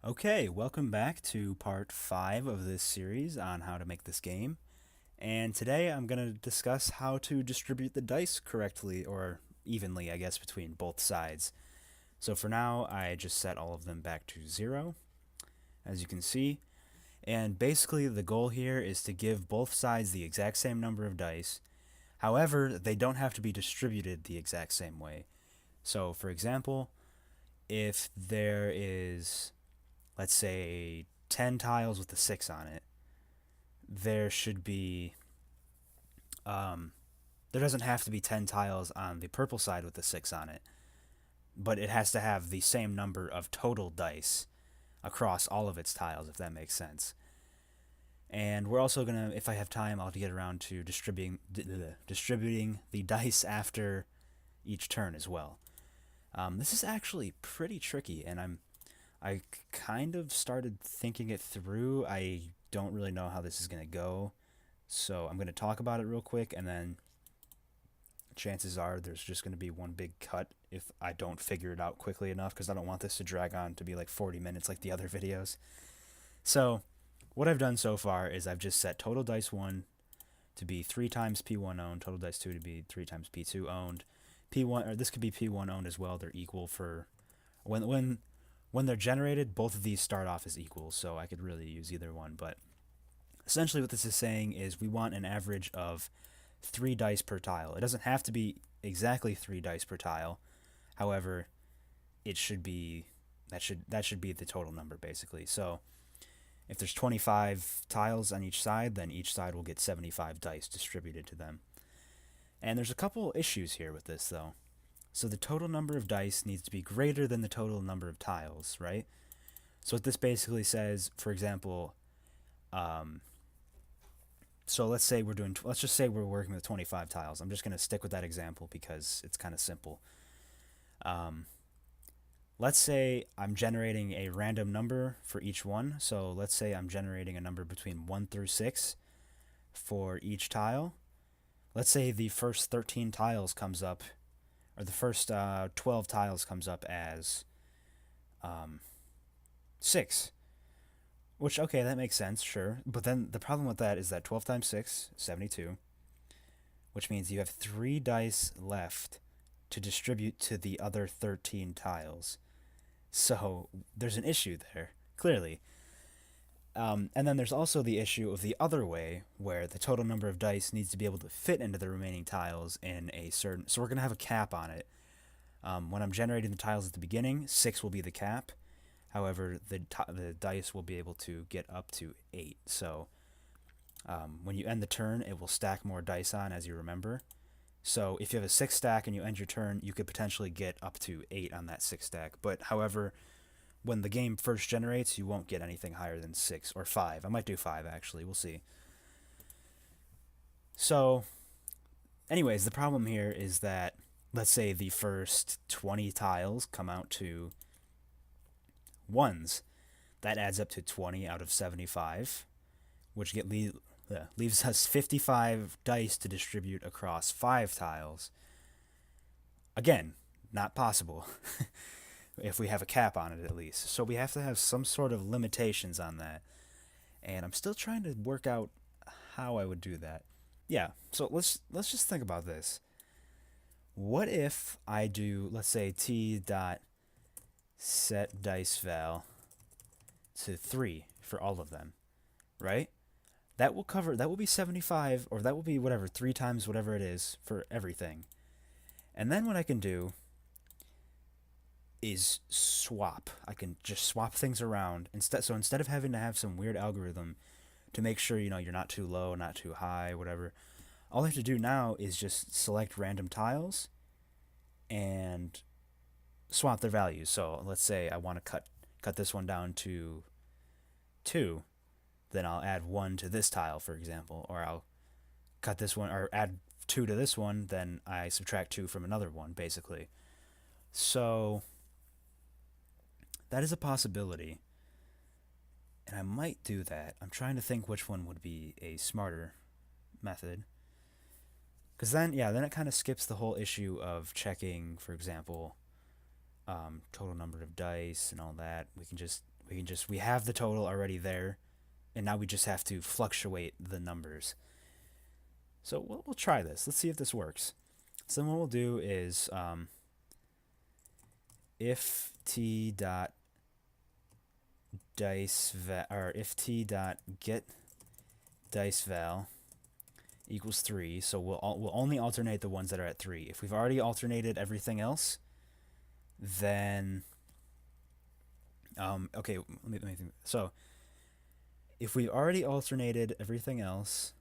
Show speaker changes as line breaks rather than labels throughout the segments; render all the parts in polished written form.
Okay, welcome back to part 5 of this series on how to make this game. And today I'm going to discuss how to distribute the dice correctly, or evenly, I guess, between both sides. So for now, I just set all of them back to 0, as you can see. And basically, the goal here is to give both sides the exact same number of dice. However, they don't have to be distributed the exact same way. So, for example, if there is, let's say, 10 tiles with a 6 on it, there should be, um, there doesn't have to be 10 tiles on the purple side with a 6 on it, but it has to have the same number of total dice across all of its tiles, if that makes sense. And we're also going to, if I have time, I'll get around to distributing the dice after each turn as well. This is actually pretty tricky, and I kind of started thinking it through. I don't really know how this is going to go, so I'm going to talk about it real quick, and then chances are there's just going to be one big cut if I don't figure it out quickly enough, because I don't want this to drag on to be like 40 minutes like the other videos. So what I've done so far is I've just set total dice 1 to be 3 times P1 owned, total dice 2 to be 3 times P2 owned. P1, or this could be P1 owned as well. They're equal for when they're generated. Both of these start off as equals, so I could really use either one. But essentially, what this is saying is we want an average of 3 dice per tile. It doesn't have to be exactly 3 dice per tile. However, it should be that should be the total number basically. So if there's 25 tiles on each side, then each side will get 75 dice distributed to them. And there's a couple issues here with this, though. So the total number of dice needs to be greater than the total number of tiles, right? So what this basically says, for example, so let's just say we're working with 25 tiles. I'm just going to stick with that example because it's kind of simple. Um, let's say I'm generating a random number for each one. So let's say I'm generating a number between 1 through 6 for each tile. Let's say the first 13 tiles comes up, or the first 12 tiles comes up as 6. Which, okay, that makes sense, sure. But then the problem with that is that 12 times 6, 72, which means you have 3 dice left to distribute to the other 13 tiles. So there's an issue there, clearly. And then there's also the issue of the other way, where the total number of dice needs to be able to fit into the remaining tiles in a certain. So we're going to have a cap on it. When I'm generating the tiles at the beginning, 6 will be the cap. However, the dice will be able to get up to 8. So when you end the turn, it will stack more dice on, as you remember. So if you have a 6 stack and you end your turn, you could potentially get up to 8 on that 6 stack. But however, when the game first generates, you won't get anything higher than 6 or 5. I might do 5, actually. We'll see. So, anyways, the problem here is that, let's say the first 20 tiles come out to 1s. That adds up to 20 out of 75, which leaves us 55 dice to distribute across 5 tiles. Again, not possible. If we have a cap on it, at least. So we have to have some sort of limitations on that. And I'm still trying to work out how I would do that. Yeah, so let's just think about this. What if I do, let's say, t dot set dice val to 3 for all of them, right? That will be 75, or that will be whatever, 3 times whatever it is for everything. And then what I can do is swap. I can just swap things around so instead of having to have some weird algorithm to make sure you're not too low, not too high, whatever, all I have to do now is just select random tiles and swap their values. So let's say I want to cut this one down to 2, then I'll add 1 to this tile, for example, or I'll cut this one or add 2 to this one, then I subtract 2 from another one, basically. So that is a possibility, and I might do that. I'm trying to think which one would be a smarter method. Because then it kind of skips the whole issue of checking, for example, total number of dice and all that. We we have the total already there, and now we just have to fluctuate the numbers. So we'll try this. Let's see if this works. So what we'll do is if t dot dice or if t dot get dice val equals 3, so we'll only alternate the ones that are at 3. If we've already alternated everything else, then okay, let me think. So if we've already alternated everything else,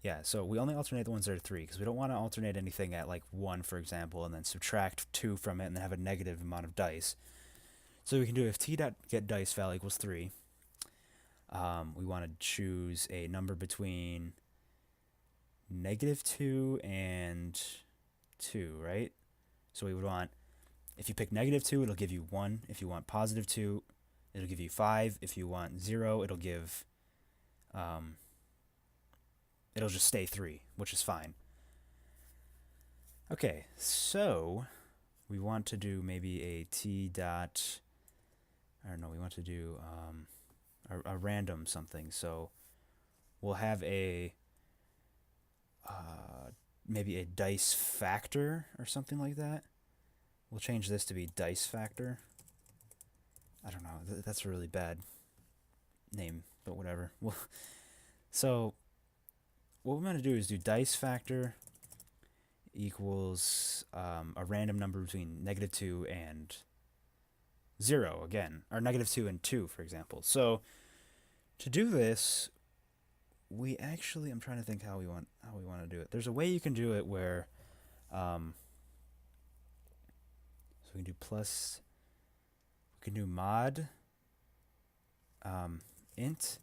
yeah, so we only alternate the ones that are 3 because we don't want to alternate anything at like 1, for example, and then subtract 2 from it and then have a negative amount of dice. So we can do if t.getDiceVal equals 3, we want to choose a number between -2 and 2, right? So we would want, if you pick -2, it'll give you 1. If you want +2, it'll give you 5. If you want 0, it'll give, it'll just stay 3, which is fine. Okay, so we want to do maybe a t dot, I don't know, we want to do a random something. So we'll have a maybe a dice factor or something like that. We'll change this to be dice factor. I don't know, that's a really bad name, but whatever. So what we're going to do is do dice factor equals a random number between -2 and 0 again, or -2 and 2, for example. So to do this, we actually, I'm trying to think how we want to do it. There's a way you can do it where so we can do plus, we can do mod int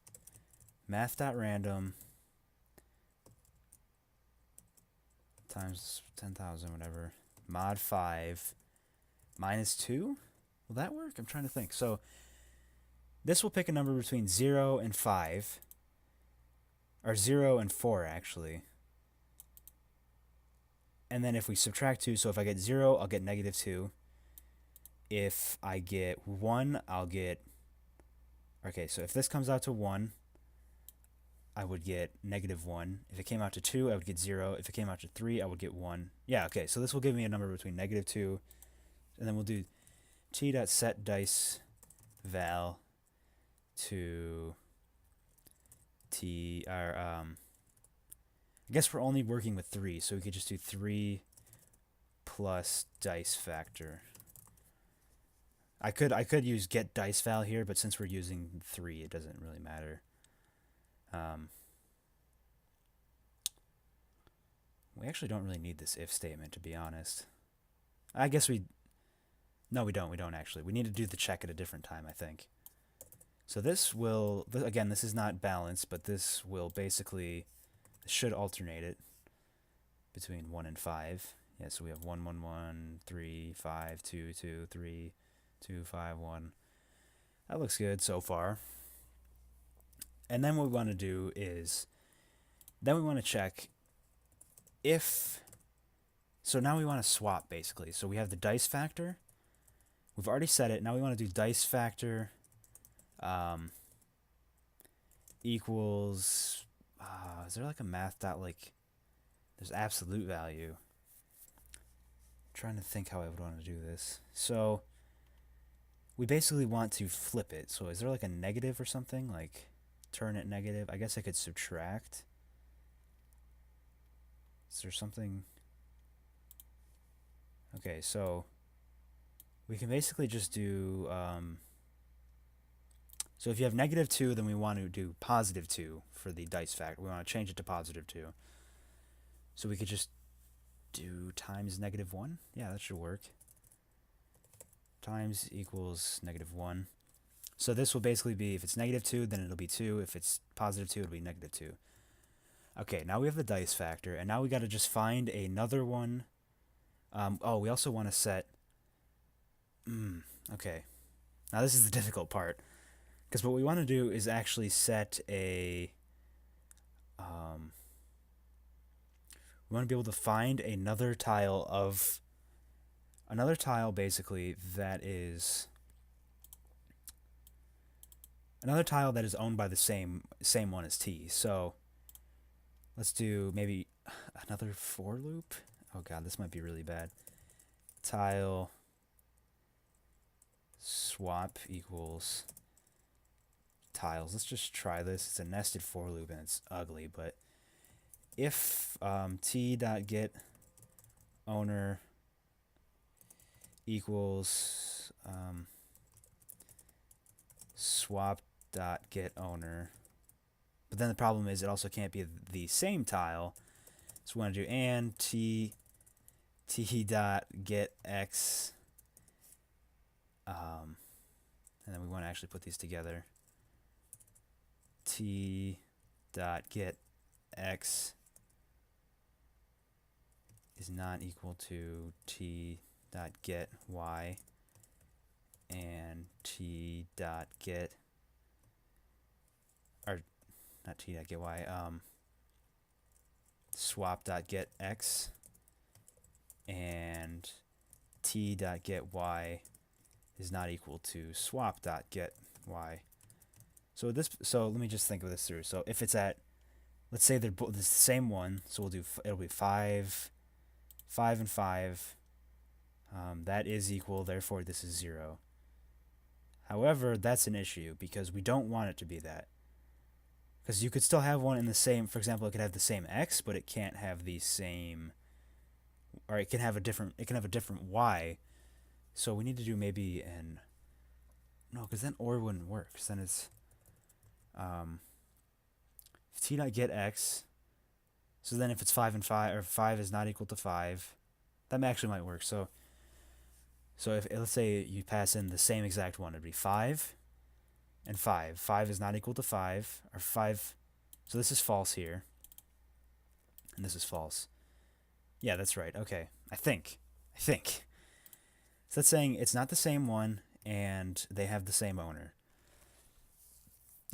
math.random times 10,000 whatever mod 5 -2. Will that work? I'm trying to think. So this will pick a number between 0 and 5, or 0 and 4 actually. And then if we subtract 2, so if I get 0, I'll get -2. If I get 1, I'll get, okay, so if this comes out to 1, I would get -1. If it came out to 2, I would get 0. If it came out to 3, I would get 1. Yeah, okay, so this will give me a number between -2, and then we'll do t.setDiceVal to t, or I guess we're only working with 3, so we could just do 3 plus dice factor. I could use get dice val here, but since we're using 3, it doesn't really matter. We actually don't really need this if statement, to be honest. I guess no, we don't actually. We need to do the check at a different time, I think. So this will, again, this is not balanced, but this will basically, should alternate it between 1 and 5. Yeah, so we have 1, 1, 1, 3, 5, 2, 2, 3, 2, 5, 1. That looks good so far. And then what we want to do is, then we want to check if, so now we want to swap basically. So we have the dice factor. We've already set it. Now we want to do dice factor equals, is there like a math dot, like, there's absolute value. I'm trying to think how I would want to do this. So we basically want to flip it. So is there like a negative or something? Like turn it negative? I guess I could subtract. Is there something? Okay, so we can basically just do, so if you have -2, then we want to do +2 for the dice factor. We want to change it to +2. So we could just do times -1. Yeah, that should work. Times equals -1. So this will basically be, if it's -2, then it'll be 2. If it's +2, it'll be -2. Okay, now we have the dice factor, and now we got to just find another one. Oh, we also want to set, okay. Now this is the difficult part, because what we want to do is actually set a, we want to be able to find another tile basically that is another tile that is owned by the same one as T. So let's do maybe another for loop. Oh god, this might be really bad. Tile swap equals tiles. Let's just try this. It's a nested for loop and it's ugly, but if t.get owner equals swap.get owner, but then the problem is it also can't be the same tile, so we want to do and t.get x, and then we want to actually put these together. T.get x is not equal to t.get y, and t.get, or not t.get y, swap.get x, and t.get y is not equal to swap.get y. So let me just think of this through. So if it's at, let's say they're both the same one, so it'll be 5, 5 and 5. That is equal, therefore this is 0. However, that's an issue because we don't want it to be that. Because you could still have one in the same, for example, it could have the same x, but it can't have the same, or it can have a different y. So we need to do maybe no, because then or wouldn't work. Because then it's t.get x. So then if it's 5 and 5, or 5 is not equal to 5, that actually might work. So if, let's say you pass in the same exact one, it'd be 5 and 5. 5 is not equal to 5, or 5. So this is false here, and this is false. Yeah, that's right. Okay, I think. So that's saying it's not the same one, and they have the same owner.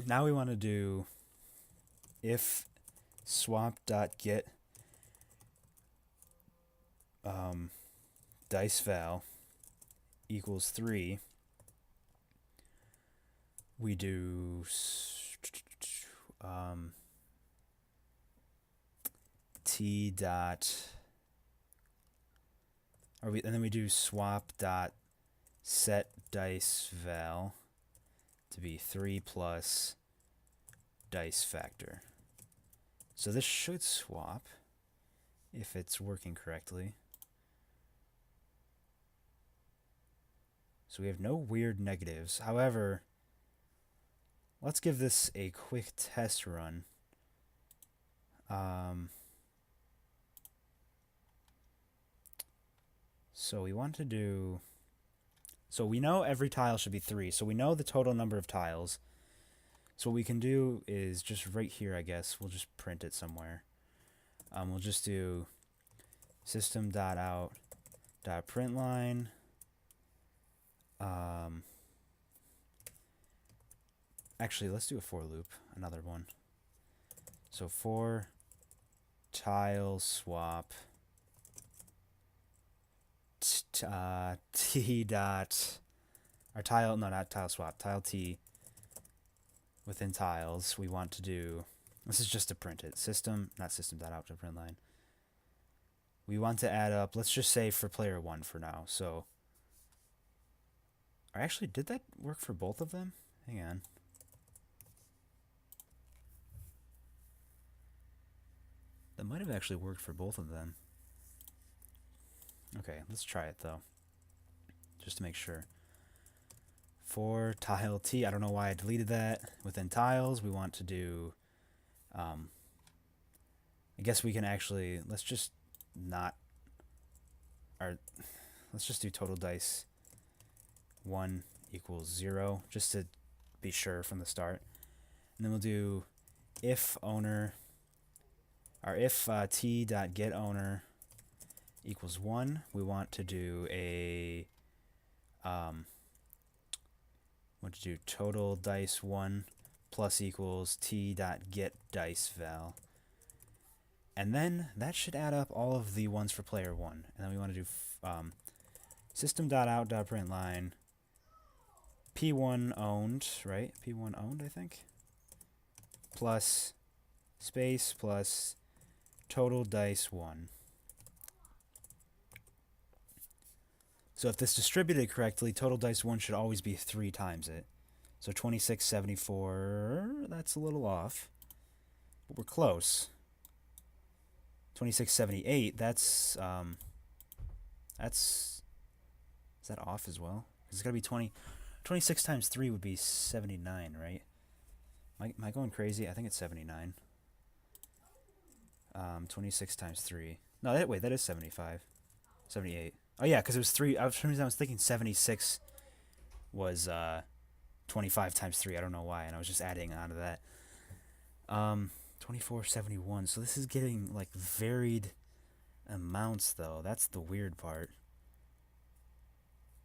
Now we want to do if swap.get dice val equals 3, we do t dot, and then we do swap dot set dice val to be 3 plus dice factor. So this should swap if it's working correctly. So we have no weird negatives. However, let's give this a quick test run. So we want to do, so we know every tile should be 3, so we know the total number of tiles. So what we can do is just right here, I guess, we'll just print it somewhere. We'll just do system.out.println. Actually, let's do a for loop, another one. So for tile swap t dot, or tile, no, not tile swap, tile t within tiles, we want to do, this is just to print it, not system.out.println. We want to add up, let's just say for player 1 for now. So, or actually, did that work for both of them? Hang on. That might have actually worked for both of them. Okay, let's try it though, just to make sure. For tile T, I don't know why I deleted that. Within tiles, we want to do, I guess we can actually, let's just do total dice 1 equals 0, just to be sure from the start. And then we'll do if owner, or if t.get owner equals 1, we want to do a total dice 1 plus equals t.get dice val, and then that should add up all of the ones for player 1. And then we want to do system.out.println P1 owned, right? P1 owned, I think. Plus space plus total dice 1. So if this distributed correctly, total dice 1 should always be 3 times it. So 2674, that's a little off, but we're close. 2678, that's is that off as well? It's got to be 26 times 3 would be 79, right? Am I going crazy? I think it's 79. 26 times 3. No, wait, that is 75. 78. Oh, yeah, because it was 3. For some reason, I was thinking 76 was 25 times 3. I don't know why, and I was just adding on to that. 2471. So this is getting, like, varied amounts, though. That's the weird part.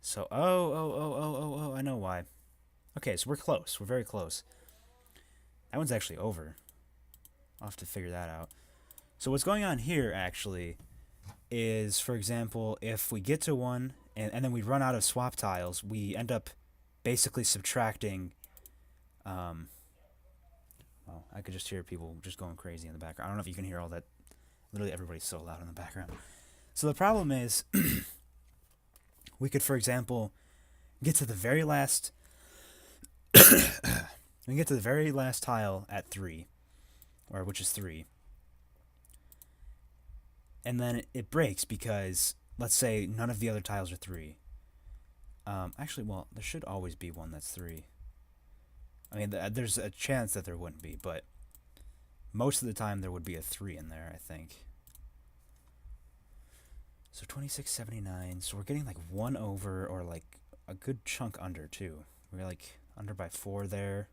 So, I know why. Okay, so we're close. We're very close. That one's actually over. I'll have to figure that out. So what's going on here, actually, is, for example, if we get to 1 and then we run out of swap tiles, we end up basically subtracting... well, I could just hear people just going crazy in the background. I don't know if you can hear all that. Literally everybody's so loud in the background. So the problem is... we could, for example, get to the very last... we can get to the very last tile at 3, or which is 3. And then it breaks because, let's say, none of the other tiles are 3. Actually, well, there should always be one that's 3. I mean, there's a chance that there wouldn't be, but most of the time there would be a 3 in there, I think. So 2679, so we're getting like 1 over, or like a good chunk under, too. We're like under by 4 there.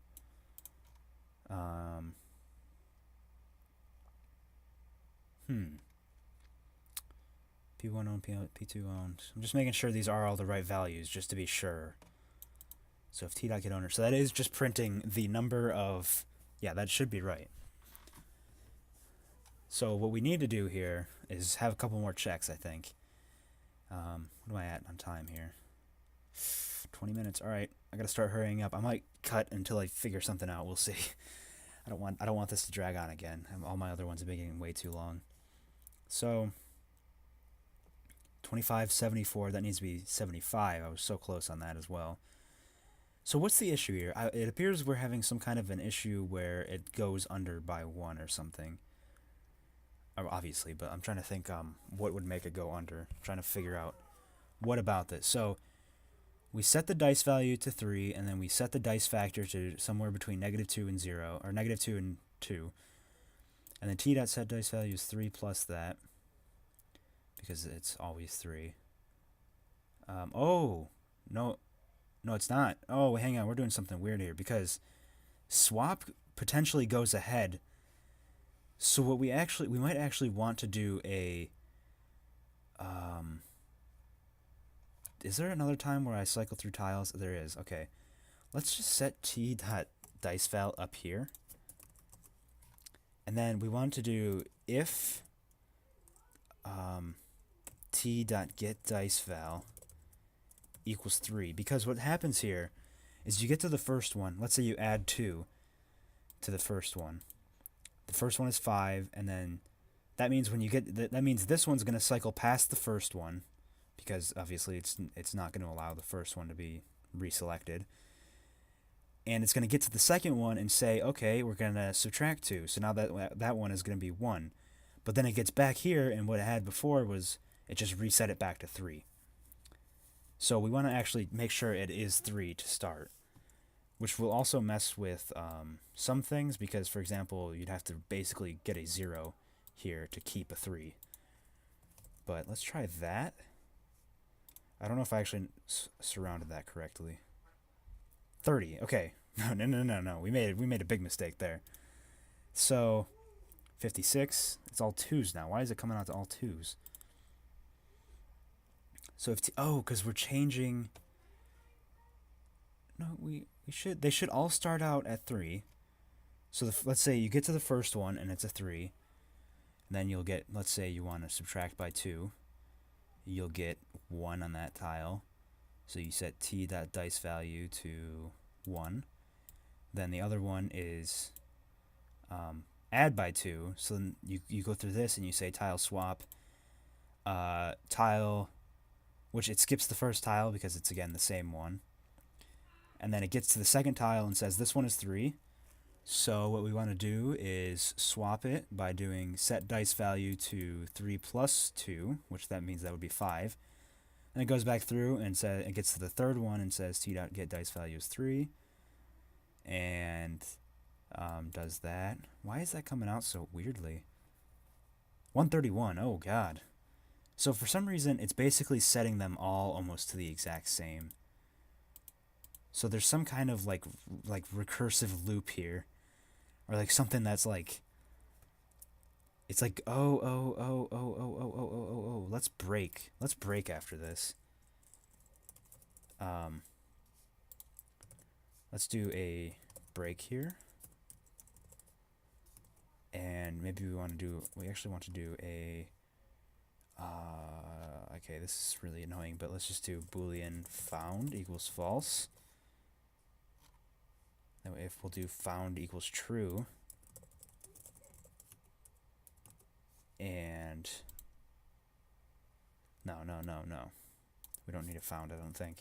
P1 owned, P2 owned. I'm just making sure these are all the right values, just to be sure. So if t.get owner, so that is just printing the number of, yeah, that should be right. So what we need to do here is have a couple more checks, I think. What am I at on time here? 20 minutes. All right, I gotta start hurrying up. I might cut until I figure something out. We'll see. I don't want this to drag on again. All my other ones have been getting way too long. So 2574. That needs to be 75. I was so close on that as well. So what's the issue here? It appears we're having some kind of an issue where it goes under by 1 or something. Obviously, but I'm trying to think what would make it go under. I'm trying to figure out what about this. So we set the dice value to 3, and then we set the dice factor to somewhere between -2 and 0, or -2 and 2. And then t.set dice value is 3 plus that, because it's always 3. Oh, no, it's not. Oh, hang on, we're doing something weird here, because swap potentially goes ahead. So what we might actually want to do a, is there another time where I cycle through tiles? There is. Okay, let's just set t.diceval up here, and then we want to do if t.getDiceval equals 3, because what happens here is you get to the first one. Let's say you add 2 to the first one. The first one is 5, and then that means when you get that means this one's going to cycle past the first one, because obviously it's not going to allow the first one to be reselected. And it's going to get to the second one and say, okay, we're going to subtract 2. So now that one is going to be 1. But then it gets back here, and what it had before was it just reset it back to 3. So we want to actually make sure it is 3 to start, which will also mess with some things, because, for example, you'd have to basically get a 0 here to keep a 3. But let's try that. I don't know if I actually surrounded that correctly. 30. Okay. No. We made a big mistake there. So 56. It's all 2s now. Why is it coming out to all 2s? So if because we're changing. No, they should all start out at 3. So let's say you get to the first one and it's a 3. And then you'll get, let's say you want to subtract by 2. You'll get 1 on that tile. So you set t.dice value to 1. Then the other one is add by 2. So then you go through this and you say tile swap tile, which it skips the first tile because it's again the same one. And then it gets to the second tile and says this one is 3. So what we want to do is swap it by doing set dice value to 3 plus 2, which that means that would be 5. And it goes back through and says it gets to the third one and says t.get dice value is 3. And does that. Why is that coming out so weirdly? 131. Oh god. So for some reason it's basically setting them all almost to the exact same. So there's some kind of like recursive loop here, or like something that's like, it's like oh, let's break after this. Let's do a break here, and maybe we actually want to do a okay, this is really annoying, but let's just do boolean found equals false. Now if we'll do found equals true, and no, we don't need a found, I don't think.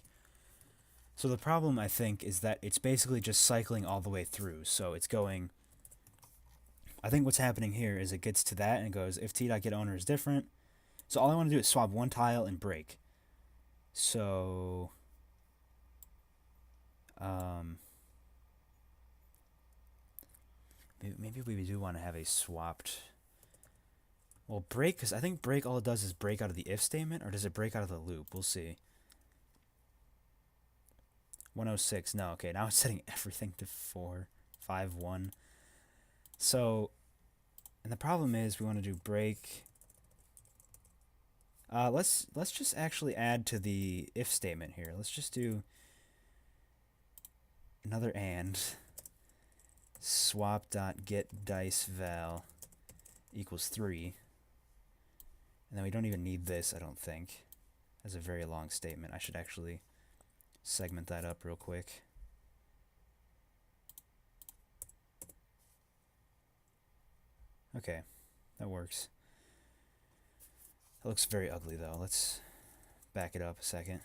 So the problem, I think, is that it's basically just cycling all the way through. So it's going, I think what's happening here is it gets to that and it goes if t.getOwner is different. So all I want to do is swap one tile and break. So maybe we do want to have a swapped, well, break, because I think break, all it does is break out of the if statement, or does it break out of the loop? We'll see. 106, no, okay, now it's setting everything to 4, 5, 1. So, and the problem is we want to do break. Let's just actually add to the if statement here. Let's just do another and swap.getDiceVal equals 3. And then we don't even need this, I don't think. That's a very long statement. I should actually segment that up real quick. Okay, that works. That looks very ugly though. Let's back it up a second.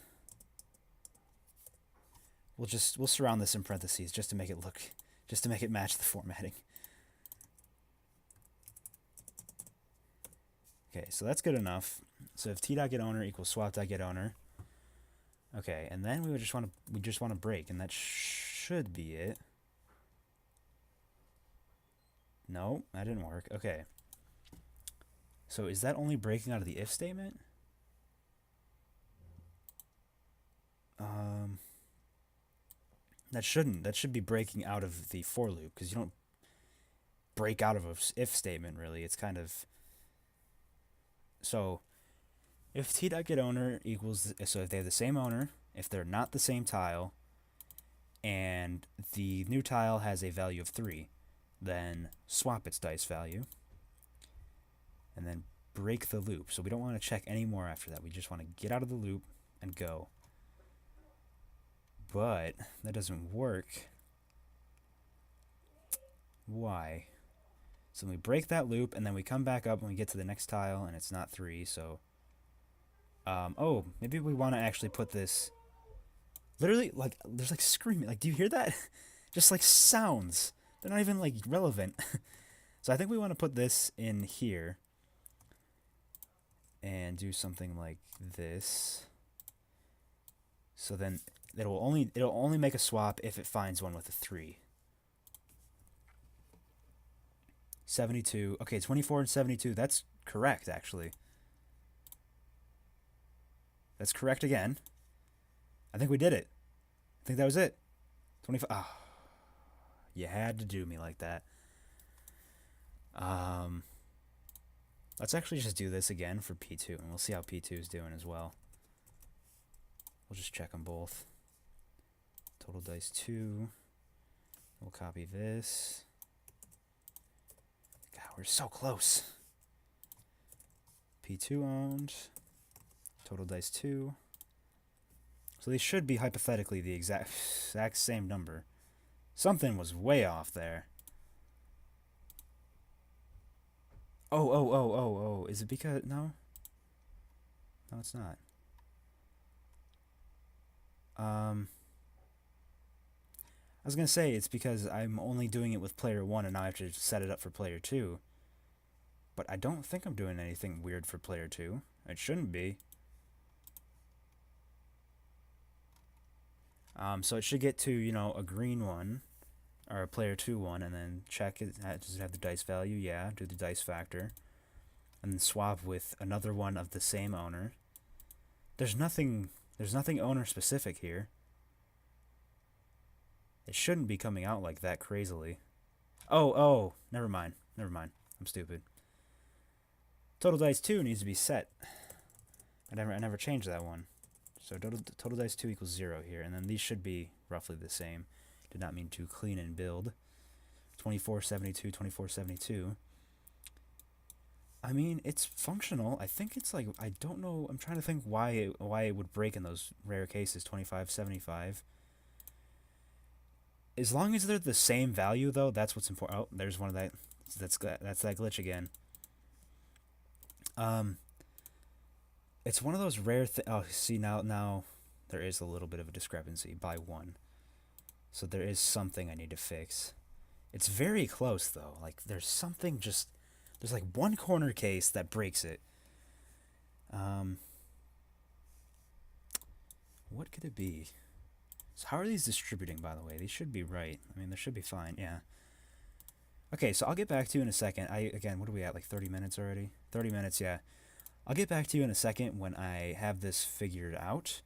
We'll surround this in parentheses just to make it match the formatting. Okay, so that's good enough. So if t.getOwner equals swap.getOwner. Okay, and then we just want to break, and that should be it. No, that didn't work. Okay. So is that only breaking out of the if statement? That shouldn't. That should be breaking out of the for loop, because you don't break out of an if statement, really. It's kind of... So if t.getOwner equals, so if they have the same owner, if they're not the same tile, and the new tile has a value of 3, then swap its dice value, and then break the loop. So we don't want to check any more after that. We just want to get out of the loop and go. But that doesn't work. Why? So we break that loop, and then we come back up when we get to the next tile, and it's not 3, so... oh, maybe we want to actually put this... Literally, like, there's like screaming. Like, do you hear that? Just like sounds. They're not even like relevant. So I think we want to put this in here and do something like this. So then it'll only make a swap if it finds one with a 3. 72. Okay, 24 and 72. That's correct, actually. That's correct again. I think we did it. I think that was it. 25. Oh, you had to do me like that. Let's actually just do this again for P2, and we'll see how P2 is doing as well. We'll just check them both. Total dice 2. We'll copy this. God, we're so close. P2 owned. Total dice 2. So they should be hypothetically the exact same number. Something was way off there. Oh. Is it because... No? No, it's not. I was going to say it's because I'm only doing it with player 1 and now I have to set it up for player 2. But I don't think I'm doing anything weird for player 2. It shouldn't be. So it should get to, you know, a green one, or a player 2 one, and then check it. Does it have the dice value? Yeah, do the dice factor. And then swap with another one of the same owner. There's nothing owner specific here. It shouldn't be coming out like that crazily. Oh, never mind. I'm stupid. Total dice 2 needs to be set. I never changed that one. So total dice 2 equals 0 here, and then these should be roughly the same. Did not mean to clean and build. 2472, 2472. I mean, it's functional. I think it's like, I don't know. I'm trying to think why it would break in those rare cases. 2575. As long as they're the same value, though, that's what's important. Oh, there's one of that. That's that glitch again. It's one of those rare things. Oh, see, now there is a little bit of a discrepancy by 1. So there is something I need to fix. It's very close, though. Like, there's something just... There's like one corner case that breaks it. What could it be? So how are these distributing, by the way? These should be right. I mean, they should be fine, yeah. Okay, so I'll get back to you in a second. Again, what are we at, like 30 minutes already? 30 minutes, yeah. I'll get back to you in a second when I have this figured out.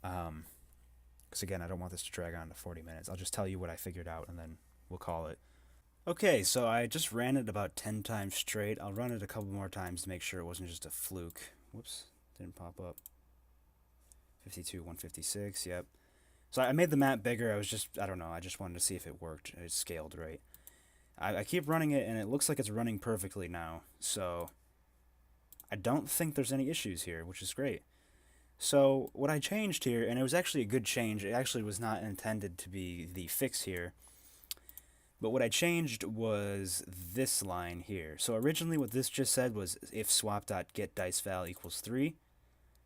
Because again, I don't want this to drag on to 40 minutes. I'll just tell you what I figured out, and then we'll call it. Okay, so I just ran it about 10 times straight. I'll run it a couple more times to make sure it wasn't just a fluke. Whoops, didn't pop up. 52, 156, yep. So I made the map bigger. I don't know, I just wanted to see if it worked. It scaled right. I keep running it, and it looks like it's running perfectly now. So I don't think there's any issues here, which is great. So what I changed here, and it was actually a good change. It actually was not intended to be the fix here. But what I changed was this line here. So originally what this just said was if swap.getDiceVal equals 3,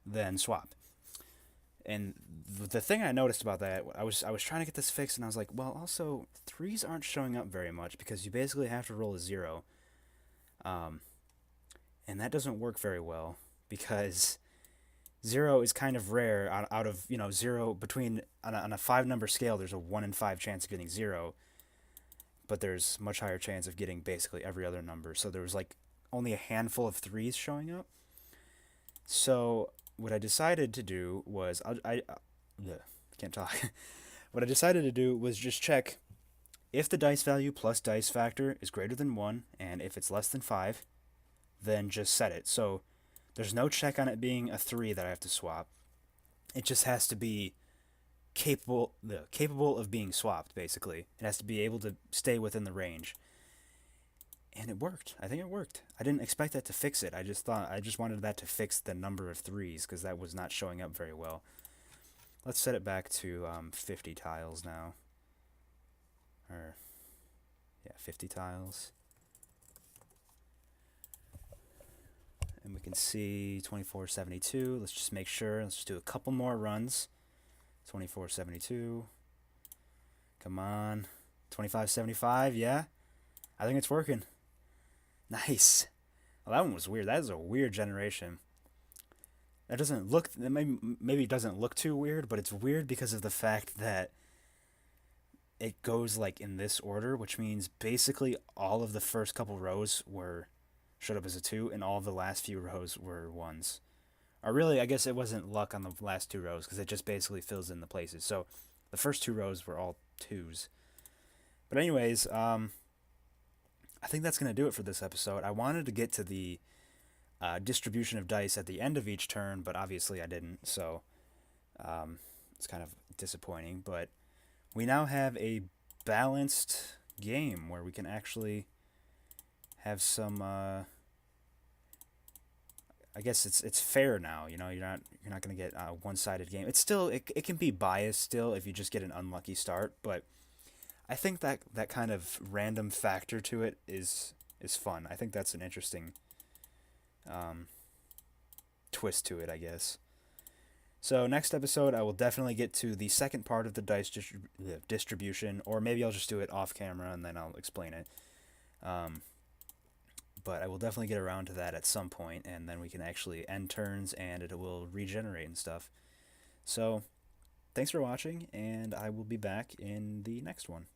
then swap. And the thing I noticed about that, I was trying to get this fixed, and I was like, well, also 3s aren't showing up very much because you basically have to roll a 0. And that doesn't work very well because 0 is kind of rare out of, 0 between on a 5-number scale. There's a 1 in 5 chance of getting 0. But there's much higher chance of getting basically every other number. So there was like only a handful of 3s showing up. So what I decided to do was can't talk. What I decided to do was just check if the dice value plus dice factor is greater than 1, and if it's less than 5, then just set it. So there's no check on it being a 3 that I have to swap. It just has to be capable of being swapped, basically. It has to be able to stay within the range. And it worked. I think it worked. I didn't expect that to fix it. I just wanted that to fix the number of 3s because that was not showing up very well. Let's set it back to 50 tiles now. 50 tiles. And we can see 2472. Let's just make sure. Let's just do a couple more runs. 2472. Come on. 2575, yeah? I think it's working. Nice. Well, that one was weird. That is a weird generation. That doesn't look... Maybe it doesn't look too weird, but it's weird because of the fact that it goes like in this order, which means basically all of the first couple rows showed up as a 2, and all of the last few rows were 1s. Or really, I guess it wasn't luck on the last 2 rows, because it just basically fills in the places. So the first 2 rows were all 2s. But anyways, I think that's going to do it for this episode. I wanted to get to the distribution of dice at the end of each turn, but obviously I didn't, so it's kind of disappointing. But we now have a balanced game where we can actually have some... I guess it's fair now. You know, you're not gonna get a one-sided game. It's still it can be biased still if you just get an unlucky start, but I think that kind of random factor to it is fun. I think that's an interesting um, twist to it, I guess. So next episode, I will definitely get to the second part of the distribution, or maybe I'll just do it off camera and then I'll explain it. Um, but I will definitely get around to that at some point, and then we can actually end turns and it will regenerate and stuff. So thanks for watching, and I will be back in the next one.